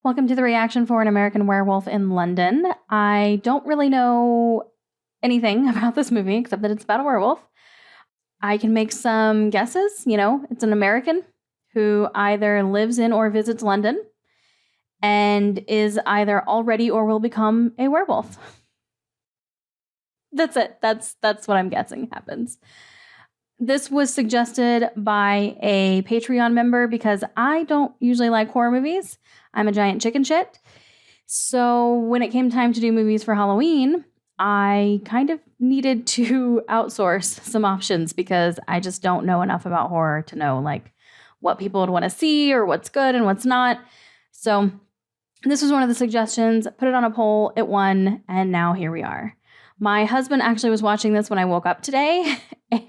Welcome to the reaction for An American Werewolf in London. I don't really know anything about this movie except that it's about a werewolf. I can make some guesses. It's an American who either lives in or visits London and is either already or will become a werewolf. That's it. That's what I'm guessing happens. This was suggested by a Patreon member because I don't usually like horror movies. I'm a giant chicken shit. So when it came time to do movies for Halloween, I kind of needed to outsource some options because I just don't know enough about horror to know what people would want to see or what's good and what's not. So this was one of the suggestions. Put it on a poll, it won, and now here we are. My husband actually was watching this when I woke up today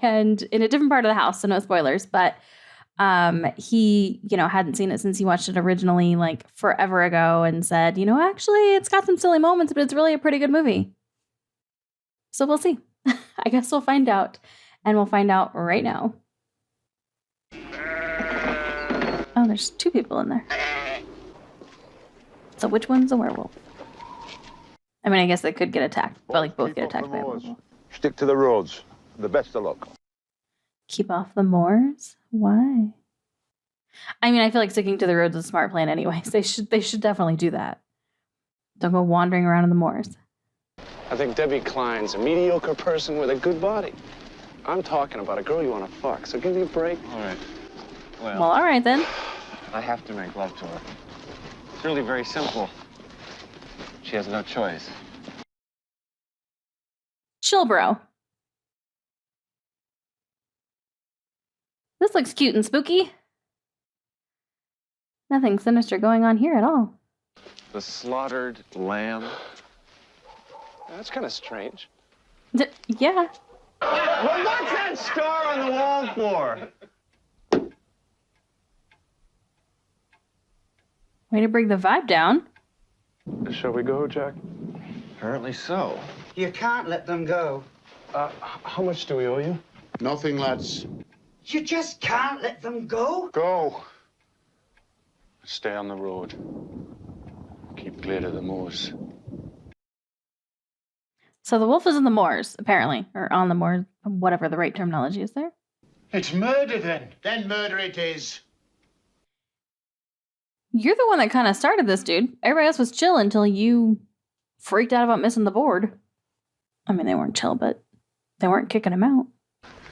and in a different part of the house, so no spoilers, but he, hadn't seen it since he watched it originally forever ago and said, actually it's got some silly moments, but it's really a pretty good movie. So we'll see. I guess we'll find out, and we'll find out right now. Oh, there's two people in there. So which one's a werewolf? I mean, I guess they could get attacked, but both get attacked by a werewolf. Stick to the roads. The best of luck. Keep off the moors? Why? I mean, I feel like sticking to the roads is a smart plan anyways. They should definitely do that. Don't go wandering around in the moors. I think Debbie Klein's a mediocre person with a good body. I'm talking about a girl you want to fuck, so give me a break. All right. Well, all right then. I have to make love to her. It's really very simple. She has no choice. Chill, bro. This looks cute and spooky. Nothing sinister going on here at all. The slaughtered lamb. That's kind of strange. Yeah. Well, what's that star on the wall for? Way to bring the vibe down. Shall we go, Jack? Apparently so. You can't let them go. How much do we owe you? Nothing, lads. You just can't let them go. Go. Stay on the road. Keep clear to the moors. So the wolf is in the moors, apparently. Or on the moors, whatever the right terminology is there. It's murder, then. Then murder it is. You're the one that kind of started this, dude. Everybody else was chill until you freaked out about missing the board. I mean, they weren't chill, but they weren't kicking him out.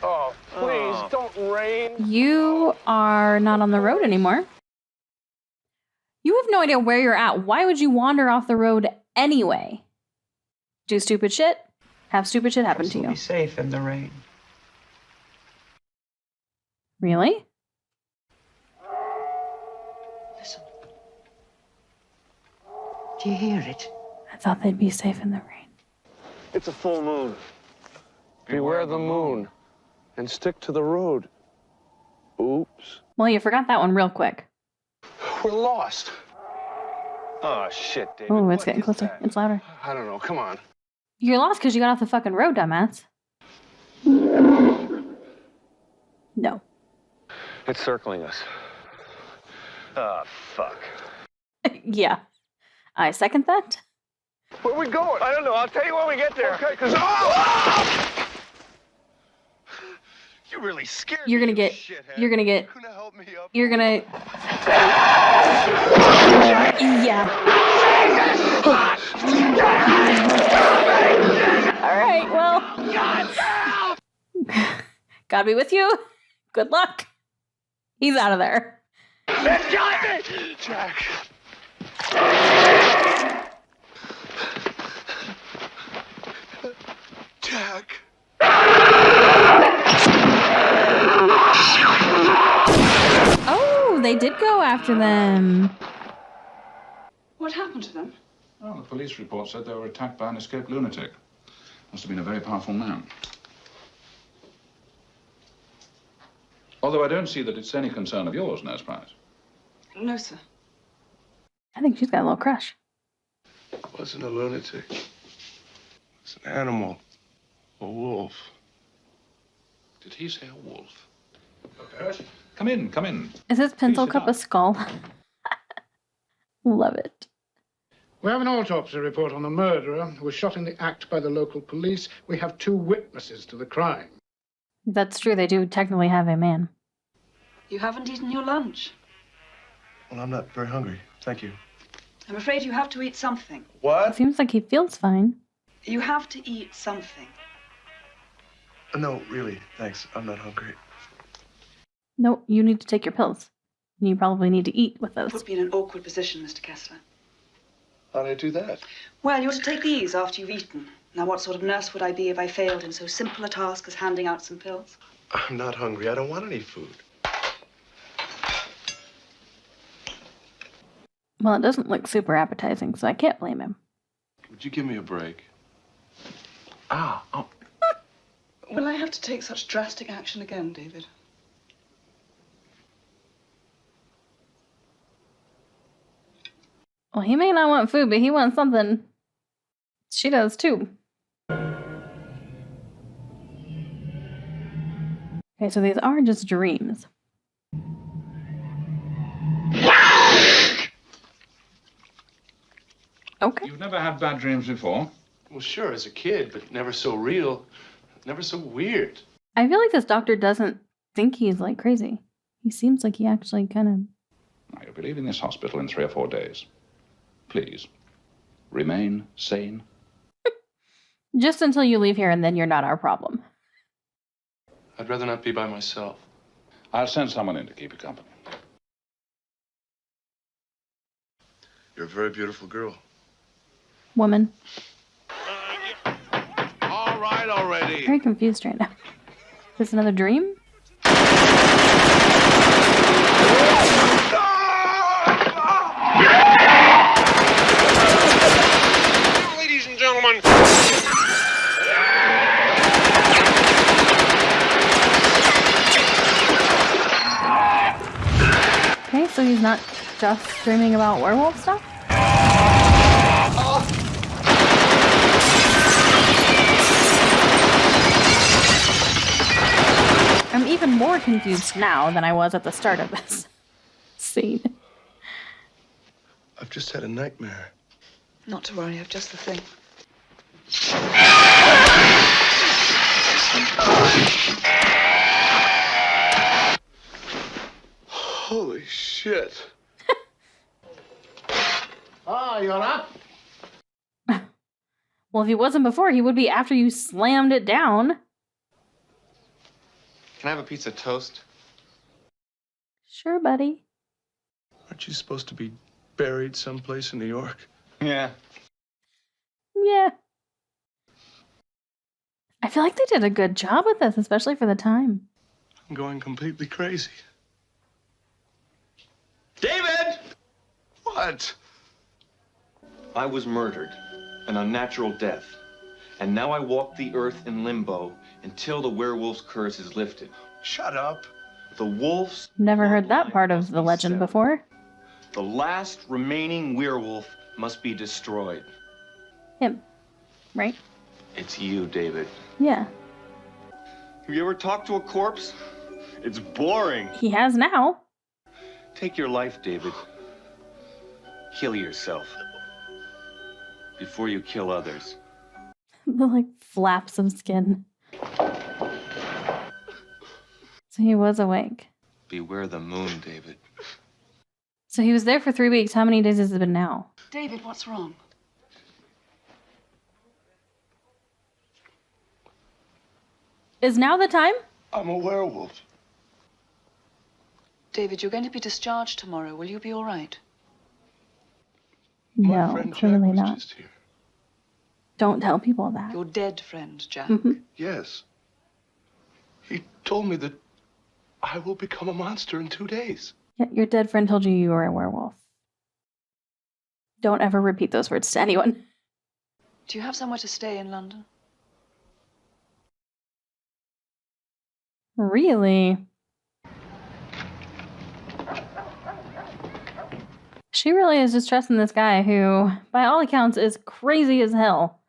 Oh, please, don't rain. You are not on the road anymore. You have no idea where you're at. Why would you wander off the road anyway? Do stupid shit? Have stupid shit happen to you? Be safe in the rain. Really? Listen. Do you hear it? I thought they'd be safe in the rain. It's a full moon. Beware the moon and stick to the road. Oops. Well, you forgot that one real quick. We're lost. Oh, shit, David. Oh, it's What getting is closer. that? It's louder. I don't know. Come on. You're lost because you got off the fucking road, dumbass. No. It's circling us. Oh, fuck. Yeah. I second that. Where are we going? I don't know. I'll tell you when we get there. Okay, because... Oh! You really scared You're gonna me, get... shithead. You're gonna get... Gonna help me up. You're gonna... Yeah. All right, well... Gotta be with you. Good luck. He's out of there. It's got me! Jack. Jack. Oh, they did go after them. What happened to them? Well, the police report said they were attacked by an escaped lunatic. Must have been a very powerful man. Although I don't see that it's any concern of yours, Nurse Price. No, sir. I think she's got a little crush. It wasn't a lunatic. It's an animal. A wolf. Did he say a wolf? Come in, come in. Is his pencil Please sit cup down. a skull? Love it. We have an autopsy report on the murderer who was shot in the act by the local police. We have 2 witnesses to the crime. That's true. They do technically have a man. You haven't eaten your lunch. Well, I'm not very hungry. Thank you. I'm afraid you have to eat something. What? It seems like he feels fine. You have to eat something. No, really. Thanks. I'm not hungry. No, you need to take your pills. And you probably need to eat with those. Put me in an awkward position, Mr. Kessler. How do I do that? Well, you're to take these after you've eaten. Now, what sort of nurse would I be if I failed in so simple a task as handing out some pills? I'm not hungry. I don't want any food. Well, it doesn't look super appetizing, so I can't blame him. Would you give me a break? Ah, oh. Will I have to take such drastic action again, David? Well, he may not want food, but he wants something. She does too. Okay, so these are just dreams. Okay. You've never had bad dreams before? Well, sure, as a kid, but never so real. Never so weird. I feel like this doctor doesn't think he's like crazy. He seems like he actually kind of... Now, you'll be leaving this hospital in 3 or 4 days. Please, remain sane. Just until you leave here, and then you're not our problem. I'd rather not be by myself. I'll send someone in to keep you company. You're a very beautiful girl. Woman. All right already. Very confused right now. Is this another dream? Ladies and gentlemen. Okay, so he's not just dreaming about werewolf stuff? I'm even more confused now than I was at the start of this scene. I've just had a nightmare. Not to worry, I've just the thing. Holy shit. Ah, you're up. Well, if he wasn't before, he would be after you slammed it down. Can I have a piece of toast? Sure, buddy. Aren't you supposed to be buried someplace in New York? Yeah. Yeah. I feel like they did a good job with this, especially for the time. I'm going completely crazy. David! What? I was murdered, an unnatural death. And now I walk the earth in limbo until the werewolf's curse is lifted. Shut up. The wolf's... Never heard that bloodline part must of the be legend severed. before. The last remaining werewolf must be destroyed. Him. Right? It's you, David. Yeah. Have you ever talked to a corpse? It's boring. He has now. Take your life, David. Kill yourself. Before you kill others. The like flaps of skin. So he was awake. Beware the moon, David. So he was there for 3 weeks. How many days has it been now? David, what's wrong? Is now the time? I'm a werewolf. David, you're going to be discharged tomorrow. Will you be all right? My No, friend Jack clearly was not. just here. Don't tell people that. Your dead friend, Jack. Yes. He told me that I will become a monster in 2 days. Yeah, your dead friend told you you were a werewolf. Don't ever repeat those words to anyone. Do you have somewhere to stay in London? Really? She really is just trusting this guy who, by all accounts, is crazy as hell.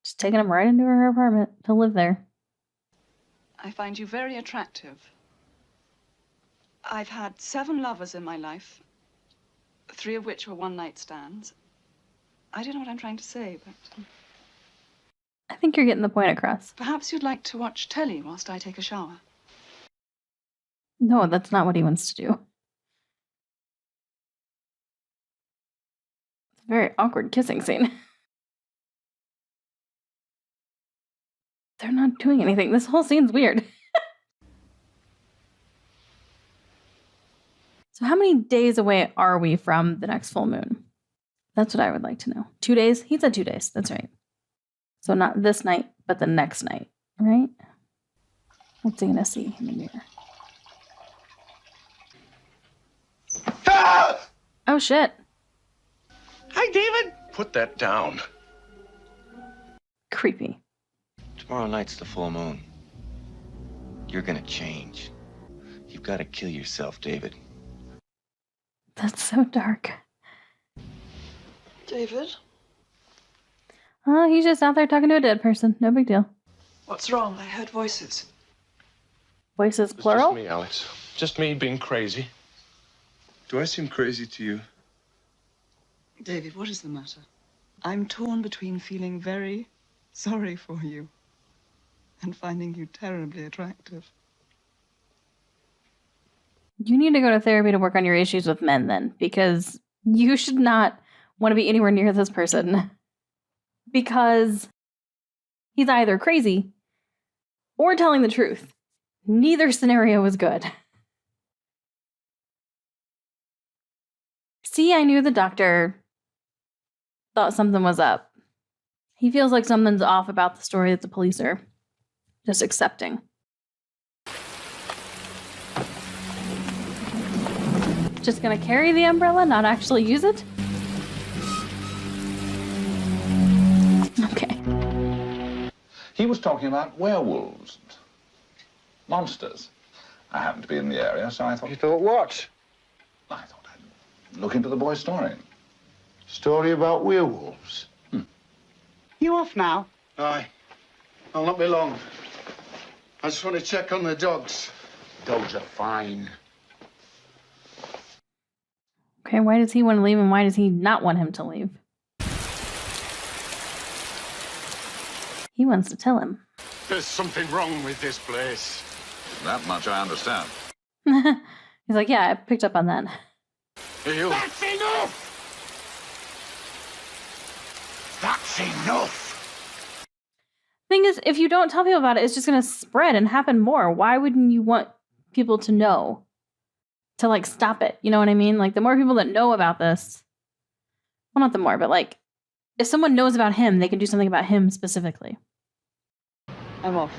Just taking him right into her apartment to live there. I find you very attractive. I've had 7 lovers in my life. 3 of which were one-night stands. I don't know what I'm trying to say, but I think you're getting the point across. perhaps you'd like to watch telly whilst I take a shower. No, that's not what he wants to do. It's a very awkward kissing scene. They're not doing anything. This whole scene's weird. So how many days away are we from the next full moon? That's what I would like to know. 2 days? He said 2 days. That's right. So not this night, but the next night, right? What's he going to see in the mirror? Ah! Oh, shit. Hi, David. Put that down. Creepy. Tomorrow night's the full moon. You're gonna change. You've got to kill yourself, David. That's so dark. David? Oh, he's just out there talking to a dead person. No big deal. What's wrong? I heard voices. Voices It's plural? just me, Alex. Just me being crazy. Do I seem crazy to you? David, what is the matter? I'm torn between feeling very sorry for you and finding you terribly attractive. You need to go to therapy to work on your issues with men then, because you should not want to be anywhere near this person. Because he's either crazy or telling the truth. Neither scenario is good. See, I knew the doctor thought something was up. He feels like something's off about the story that the police are just accepting. Just gonna carry the umbrella, not actually use it? Okay. He was talking about werewolves, and monsters. I happened to be in the area, so I thought... You thought what? I thought I'd look into the boy's story. Story about werewolves. You off now? Aye. I'll not be long. I just want to check on the dogs. Dogs are fine. Okay, why does he want to leave and why does he not want him to leave? He wants to tell him. There's something wrong with this place. That much I understand. He's like, yeah, I picked up on that. You. That's enough! That's enough! Thing is, if you don't tell people about it, it's just going to spread and happen more. Why wouldn't you want people to know? To, like, stop it. You know what I mean? Like, the more people that know about this... Well, not the more, but, like, if someone knows about him, they can do something about him specifically. I'm off.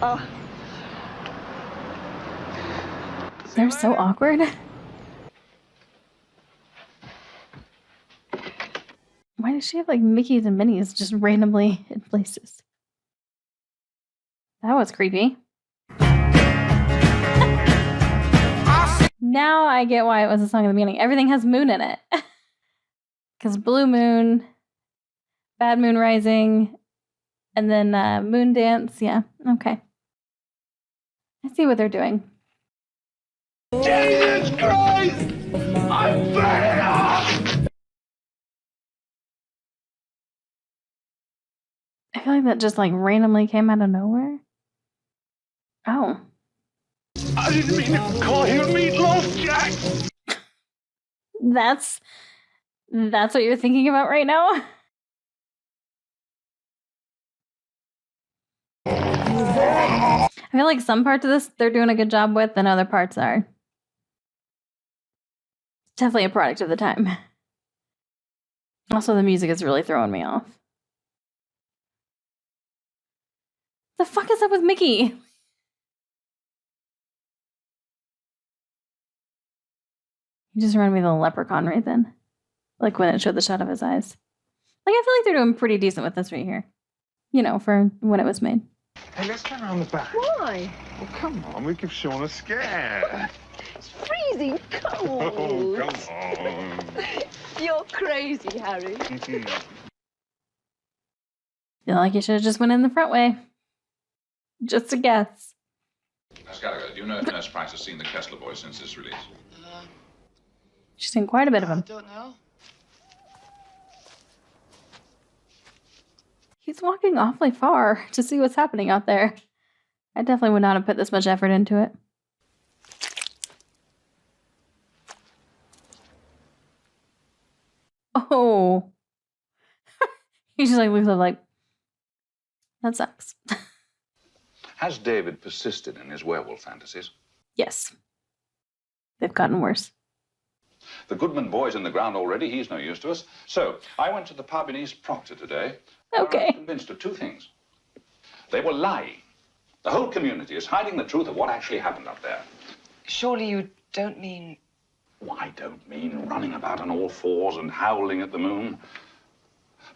Oh. They're so awkward. Why does she have, like, Mickeys and Minnies just randomly in places? That was creepy. Now I get why it was a song in the beginning. Everything has moon in it. Because blue moon, bad moon rising, and then moon dance. Yeah, okay. I see what they're doing. Jesus Christ! I'm burning up! I feel like that just like randomly came out of nowhere. Oh. I didn't mean to call you meatloaf, Jack. That's what you're thinking about right now? I feel like some parts of this they're doing a good job with and other parts are. Definitely a product of the time. Also, the music is really throwing me off. The fuck is up with Mickey? You just reminded me of the leprechaun right then. Like when it showed the shot of his eyes. Like, I feel like they're doing pretty decent with this right here. You know, for when it was made. Hey, let's turn around the back. Why? Oh, come on, we give Sean a scare. It's freezing cold. Oh, come on. You're crazy, Harry. Feel like you should have just went in the front way. Just a guess. Pascal, do you know if Nurse Price has seen the Kessler boy since his release? She's seen quite a bit of him. I don't know. He's walking awfully far to see what's happening out there. I definitely would not have put this much effort into it. Oh. He just like looks up like, that sucks. Has David persisted in his werewolf fantasies? Yes. They've gotten worse. The Goodman boy's in the ground already. He's no use to us. So, I went to the pub in East Proctor today. Okay. I was convinced of two things. They were lying. The whole community is hiding the truth of what actually happened up there. Surely you don't mean... Well, I don't mean running about on all fours and howling at the moon.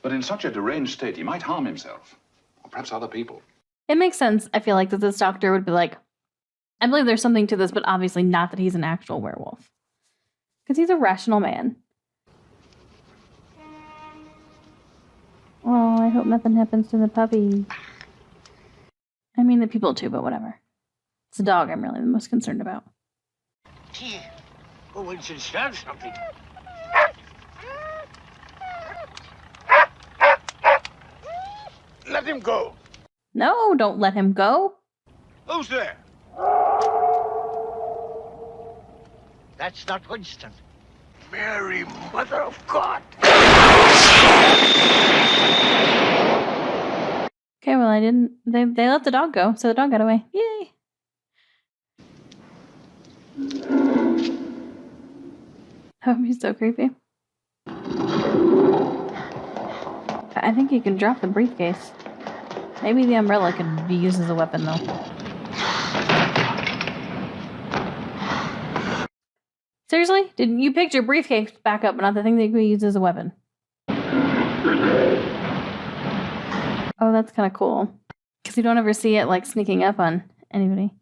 But in such a deranged state, he might harm himself. Or perhaps other people. It makes sense, I feel like, that this doctor would be like, I believe there's something to this, but obviously not that he's an actual werewolf. Because he's a rational man. Oh, I hope nothing happens to the puppy. I mean the people too, but whatever. It's the dog I'm really the most concerned about. Gee, oh, Winston stab something. Let him go. No, don't let him go. Who's there? That's not Winston. Mary, Mother of God. Okay, well, I didn't... They let the dog go, so the dog got away. Yay! That would be so creepy. I think you can drop the briefcase. Maybe the umbrella could be used as a weapon, though. Seriously? Didn't you pick your briefcase back up, but not the thing that you could use as a weapon? Oh, that's kind of cool. Because you don't ever see it, like, sneaking up on anybody.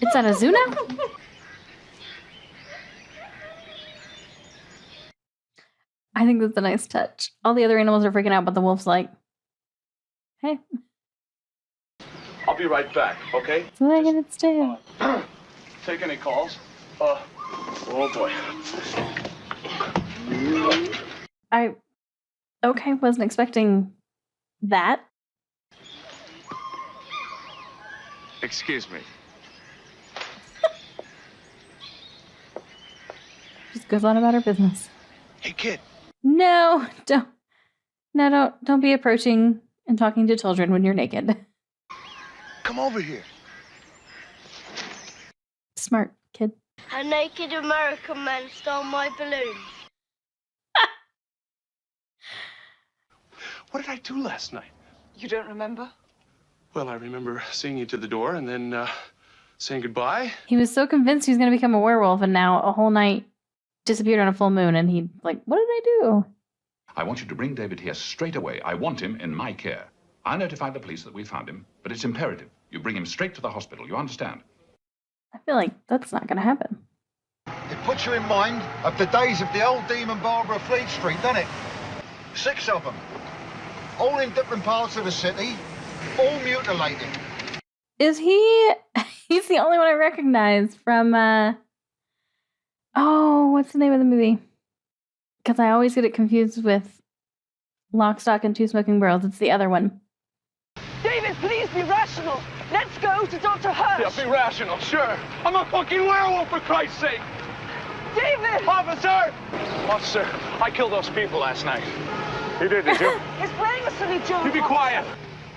It's at a zoo now? I think that's a nice touch. All the other animals are freaking out, but the wolf's like, hey. I'll be right back, okay? So I get it still. Take any calls? Oh boy. Okay, wasn't expecting that. Excuse me. Just goes on about her business. Hey, kid. No, don't be approaching and talking to children when you're naked. Come over here. Smart kid. A naked American man stole my balloons. What did I do last night? You don't remember? Well, I remember seeing you to the door and then saying goodbye. He was so convinced he was going to become a werewolf, and now a whole night disappeared on a full moon, and he like, what did I do? I want you to bring David here straight away. I want him in my care. I'll notify the police that we found him, but it's imperative. You bring him straight to the hospital, you understand? I feel like that's not going to happen. It puts you in mind of the days of the old Demon Barber of Fleet Street, doesn't it? 6 of them. All in different parts of the city, all mutilated. Is he... He's the only one I recognize from, oh, what's the name of the movie? Because I always get it confused with Lock, Stock, and Two Smoking Barrels. It's the other one. David, please be rational. Let's go to Dr. Hirsch. Yeah, be rational, sure. I'm a fucking werewolf, for Christ's sake. David! Officer! Officer, I killed those people last night. You did you? He's playing a silly joke. You be quiet.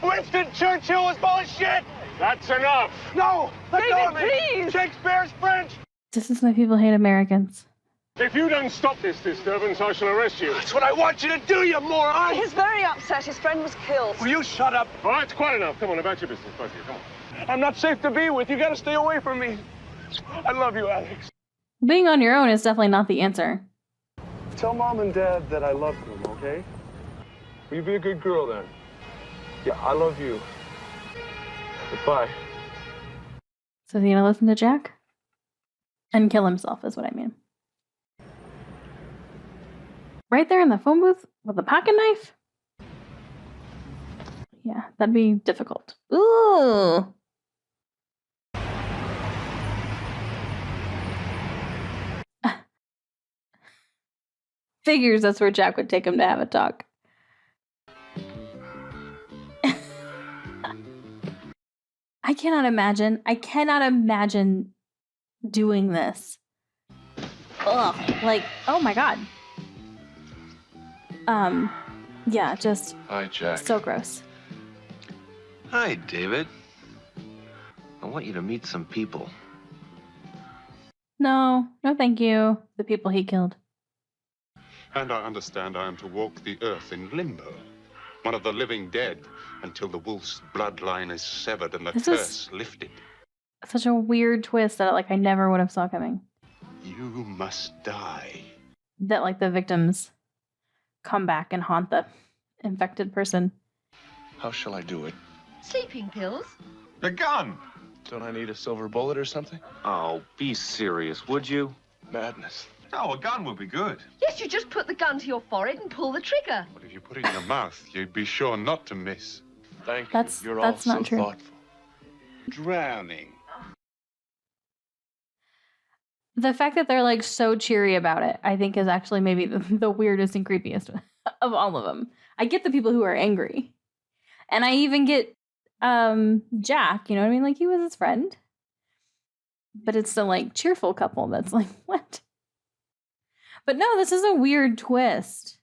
Winston Churchill was bullshit. That's enough. No, let go of me. David, please. Shakespeare's French. This is why people hate Americans. If you don't stop this disturbance, I shall arrest you. That's what I want you to do, you moron! He's very upset. His friend was killed. Will you shut up? All right, it's quite enough. Come on, about your business, both of you. Come on. I'm not safe to be with. You gotta stay away from me. I love you, Alex. Being on your own is definitely not the answer. Tell Mom and Dad that I love them, okay? Will you be a good girl, then? Yeah, I love you. Goodbye. So is he gonna listen to Jack? And kill himself is what I mean. Right there in the phone booth with a pocket knife? Yeah, that'd be difficult. Ooh. Figures that's where Jack would take him to have a talk. I cannot imagine doing this. Ugh, like, oh my God. Yeah, just Hi, Jack. so gross. Hi, David. I want you to meet some people. No, thank you. The people he killed. And I understand I am to walk the earth in limbo, one of the living dead, until the wolf's bloodline is severed and the curse lifted. Such a weird twist that I never would have saw coming. You must die. That the victims come back and haunt the infected person. How shall I do it? Sleeping pills? A gun! Don't I need a silver bullet or something? Oh, be serious, would you? Madness. Oh, a gun would be good. Yes, you just put the gun to your forehead and pull the trigger. But if you put it in your mouth, you'd be sure not to miss. Thank you. That's You're all so not true. thoughtful. Drowning. The fact that they're so cheery about it, I think is actually maybe the weirdest and creepiest of all of them. I get the people who are angry. And I even get Jack, you know what I mean? He was his friend. But it's the cheerful couple that's what? But no, this is a weird twist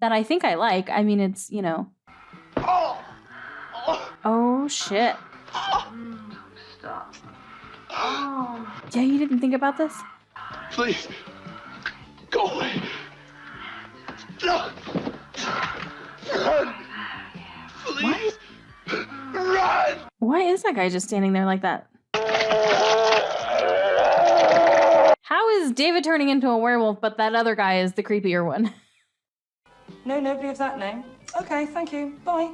that I think I like. I mean, it's, Oh, shit. Stop. Yeah, you didn't think about this? Please, go away. No. Run. Please. Run. Why is that guy just standing there like that? How is David turning into a werewolf, but that other guy is the creepier one? No, nobody of that name. Okay, thank you. Bye.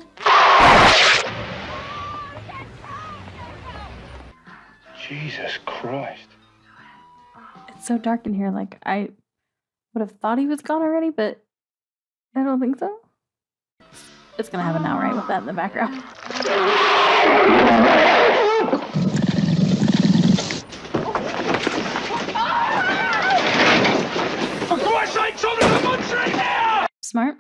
Jesus Christ. It's so dark in here. I would have thought he was gone already, but I don't think so. It's gonna happen now, right? With that in the background. Smart.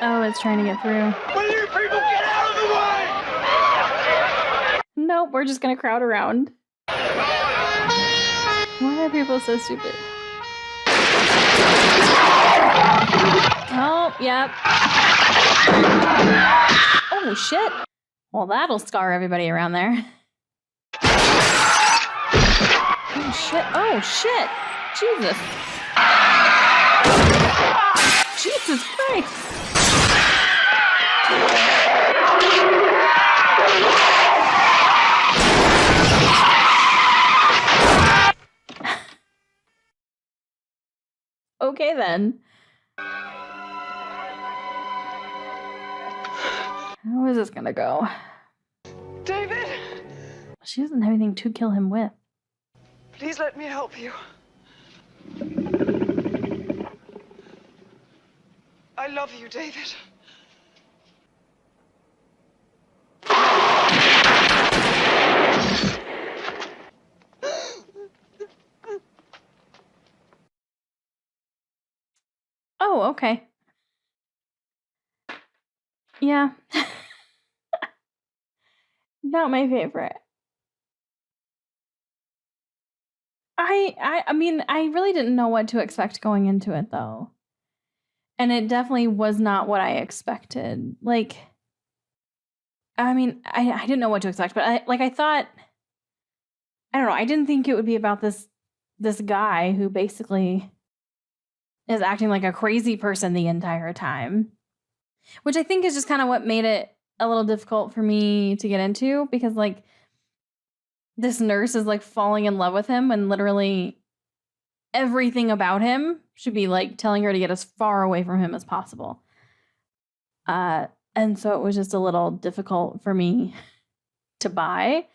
Oh, it's trying to get through. Will you people get out of the way? Nope, we're just gonna crowd around. Why are people so stupid? Oh, yep. Oh, shit. Well, that'll scar everybody around there. Oh, shit. Oh, shit. Jesus. Jesus Christ. Okay, then. How is this gonna go? David! She doesn't have anything to kill him with. Please let me help you. I love you, David. Oh, okay. Yeah. Not my favorite. I mean, I really didn't know what to expect going into it, though. And it definitely was not what I expected. I mean, I didn't know what to expect, but I thought, I don't know, I didn't think it would be about this guy who basically is acting like a crazy person the entire time. Which I think is just kind of what made it a little difficult for me to get into, because this nurse is falling in love with him, and literally everything about him should be telling her to get as far away from him as possible. And so it was just a little difficult for me to buy.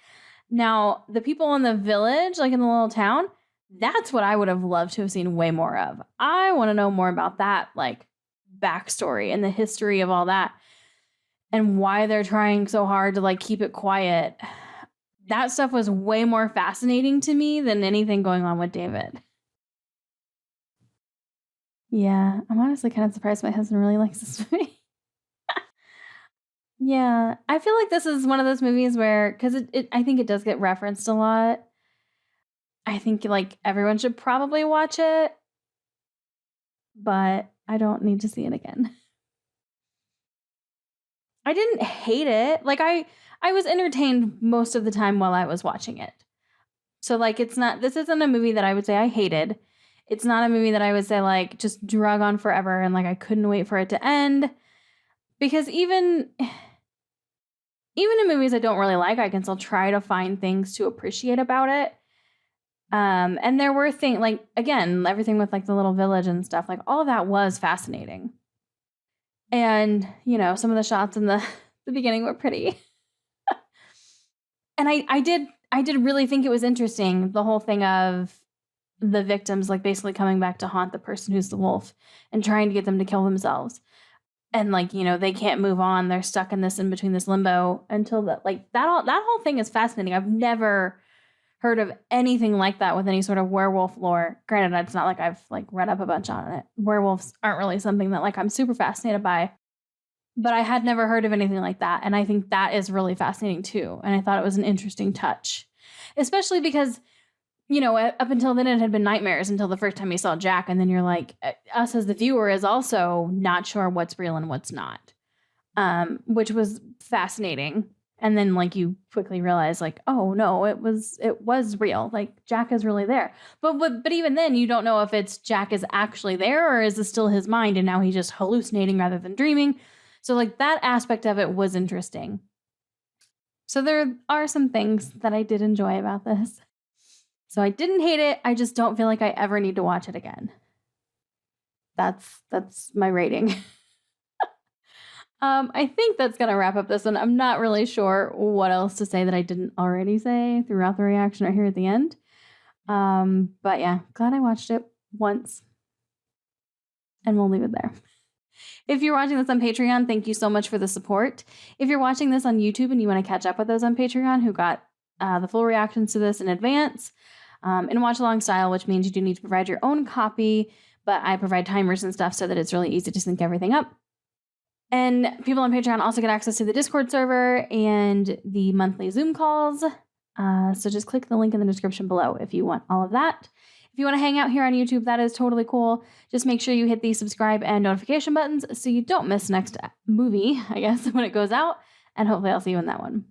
Now, the people in the village, in the little town, that's what I would have loved to have seen way more of. I want to know more about that, backstory and the history of all that. and why they're trying so hard to like keep it quiet. That stuff was way more fascinating to me than anything going on with David. Yeah, I'm honestly kind of surprised my husband really likes this movie. Yeah, I feel like this is one of those movies where, because I think it does get referenced a lot. I think like everyone should probably watch it, but I don't need to see it again. I didn't hate it. Like I was entertained most of the time while I was watching it. So like this isn't a movie that I would say I hated. It's not a movie that I would say like just drug on forever and like I couldn't wait for it to end. Because even in movies I don't really like, I can still try to find things to appreciate about it. And there were things like, again, everything with like the little village and stuff, like all of that was fascinating. And, you know, some of the shots in the beginning were pretty. And I did really think it was interesting, the whole thing of the victims like basically coming back to haunt the person who's the wolf and trying to get them to kill themselves. And like, you know, they can't move on. They're stuck in between this limbo until that whole thing is fascinating. I've never heard of anything like that with any sort of werewolf lore. Granted, it's not like I've like read up a bunch on it. Werewolves aren't really something that like I'm super fascinated by, but I had never heard of anything like that. And I think that is really fascinating too. And I thought it was an interesting touch, especially because, you know, up until then it had been nightmares until the first time you saw Jack. And then you're like, us as the viewer is also not sure what's real and what's not, which was fascinating. And then like you quickly realize like, oh no, it was real. Like Jack is really there. But even then you don't know if it's Jack is actually there or is it still his mind and now he's just hallucinating rather than dreaming. So like that aspect of it was interesting. So there are some things that I did enjoy about this. So I didn't hate it. I just don't feel like I ever need to watch it again. That's my rating. I think that's going to wrap up this one. I'm not really sure what else to say that I didn't already say throughout the reaction right here at the end. But yeah, glad I watched it once. And we'll leave it there. If you're watching this on Patreon, thank you so much for the support. If you're watching this on YouTube and you want to catch up with those on Patreon who got the full reactions to this in advance, in watch-along style, which means you do need to provide your own copy, but I provide timers and stuff so that it's really easy to sync everything up. And people on Patreon also get access to the Discord server and the monthly Zoom calls. So just click the link in the description below if you want all of that. If you want to hang out here on YouTube, that is totally cool. Just make sure you hit the subscribe and notification buttons so you don't miss next movie, I guess, when it goes out. And hopefully I'll see you in that one.